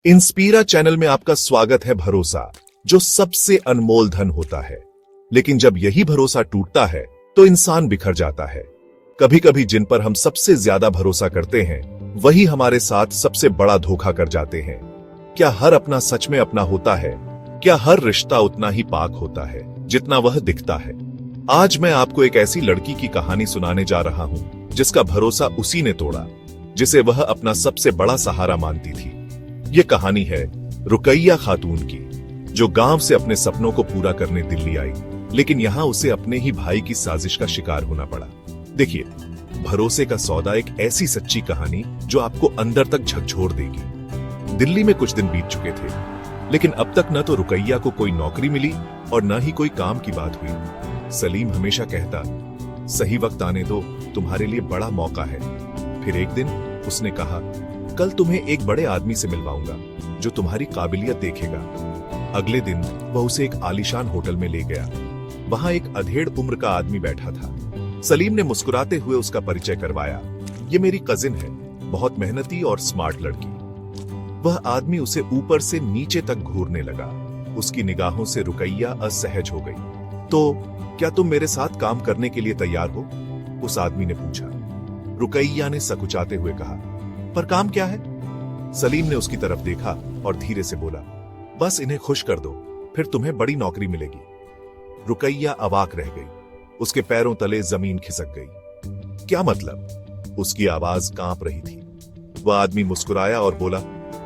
इंस्पीरा channel में आपका स्वागत है। भरोसा जो सबसे अनमोल धन होता है, लेकिन जब यही भरोसा टूटता है तो इंसान बिखर जाता है। कभी कभी जिन पर हम सबसे ज्यादा भरोसा करते हैं वही हमारे साथ सबसे बड़ा धोखा कर जाते हैं। क्या हर अपना सच में अपना होता है? क्या हर रिश्ता उतना ही पाक होता है जितना वह दिखता है? आज मैं आपको एक ऐसी लड़की की कहानी सुनाने जा रहा हूं जिसका भरोसा उसी ने तोड़ा जिसे वह अपना सबसे बड़ा सहारा मानती थी। ये कहानी है रुकैया खातून की, जो गांव से अपने सपनों को पूरा करने दिल्ली आई, लेकिन यहां उसे अपने ही भाई की साजिश का शिकार होना पड़ा। देखिए, भरोसे का सौदा एक ऐसी सच्ची कहानी जो आपको अंदर तक झकझोर देगी। दिल्ली में कुछ दिन बीत चुके थे, लेकिन अब तक न तो रुकैया को कोई नौकरी मिली और न ही कोई काम की बात हुई। सलीम हमेशा कहता, सही वक्त आने दो, तुम्हारे लिए बड़ा मौका है। फिर एक दिन उसने कहा, कल तुम्हें एक बड़े आदमी से मिलवाऊंगा जो तुम्हारी काबिलियत देखेगा। अगले दिन वह उसे एक आलीशान होटल में ले गया। वहां एक अधेड़ उम्र का आदमी बैठा था। सलीम ने मुस्कुराते हुए उसका परिचय करवाया। ये मेरी कजिन है, बहुत मेहनती और स्मार्ट लड़की। वह आदमी उसे ऊपर से नीचे तक घूरने लगा। उसकी निगाहों से रुकैया असहज हो गई। तो क्या तुम मेरे साथ काम करने के लिए तैयार हो? उस आदमी ने पूछा। रुकैया ने सकुचाते हुए कहा, पर काम क्या है? सलीम ने उसकी तरफ देखा और धीरे से बोला, बस इन्हें खुश कर दो, फिर तुम्हें बड़ी नौकरी मिलेगी। रुकैया अवाक रह गई। उसके पैरों तले जमीन खिसक गई। क्या मतलब? उसकी आवाज कांप रही थी। वह आदमी मुस्कुराया और बोला,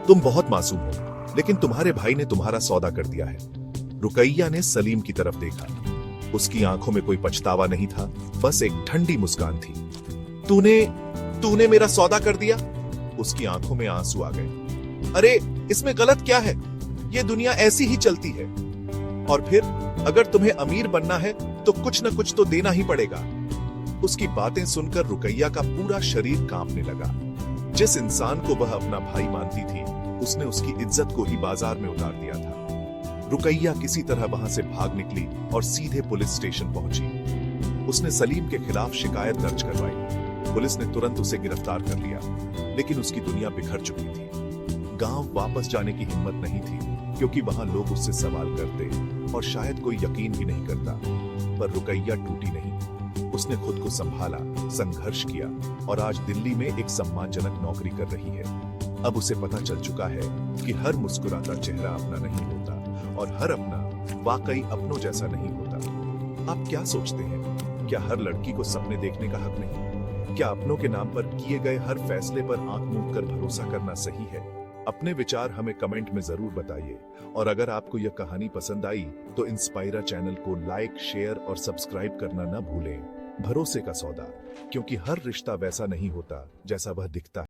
तुम बहुत मासूम हो, लेकिन तुम्हारे भाई ने तुम्हारा सौदा कर दिया है। रुकैया ने सलीम की तरफ देखा। उसकी आंखों में कोई पछतावा नहीं था, बस एक ठंडी मुस्कान थी। तूने मेरा सौदा कर दिया? उसकी आंखों में आंसू आ गए। अरे, इसमें गलत क्या है? ये दुनिया ऐसी ही चलती है। और फिर अगर तुम्हें अमीर बनना है तो कुछ न कुछ तो देना ही पड़ेगा। उसकी बातें सुनकर रुकैया का पूरा शरीर कांपने लगा। जिस इंसान को वह अपना भाई मानती थी, उसने उसकी इज्जत को ही बाजार में उतार दिया था। रुकैया किसी तरह वहां से भाग निकली और सीधे पुलिस स्टेशन पहुंची। उसने सलीम के खिलाफ शिकायत दर्ज करवाई। पुलिस ने तुरंत उसे गिरफ्तार कर लिया, लेकिन उसकी दुनिया बिखर चुकी थी। गांव वापस जाने की हिम्मत नहीं थी, क्योंकि वहां लोग उससे सवाल करते और शायद कोई यकीन भी नहीं करता। पर रुकैया टूटी नहीं। उसने खुद को संभाला, संघर्ष किया और आज दिल्ली में एक सम्मानजनक नौकरी कर रही है। अब उसे पता चल चुका है कि हर मुस्कुराता चेहरा अपना नहीं होता और हर अपना वाकई अपनों जैसा नहीं होता। आप क्या सोचते हैं? क्या हर लड़की को सपने देखने का हक नहीं? क्या अपनों के नाम पर किए गए हर फैसले पर आंख मूंद कर भरोसा करना सही है? अपने विचार हमें कमेंट में जरूर बताइए। और अगर आपको यह कहानी पसंद आई तो इंस्पायरा चैनल को लाइक, शेयर और सब्सक्राइब करना न भूलें। भरोसे का सौदा, क्योंकि हर रिश्ता वैसा नहीं होता जैसा वह दिखता है।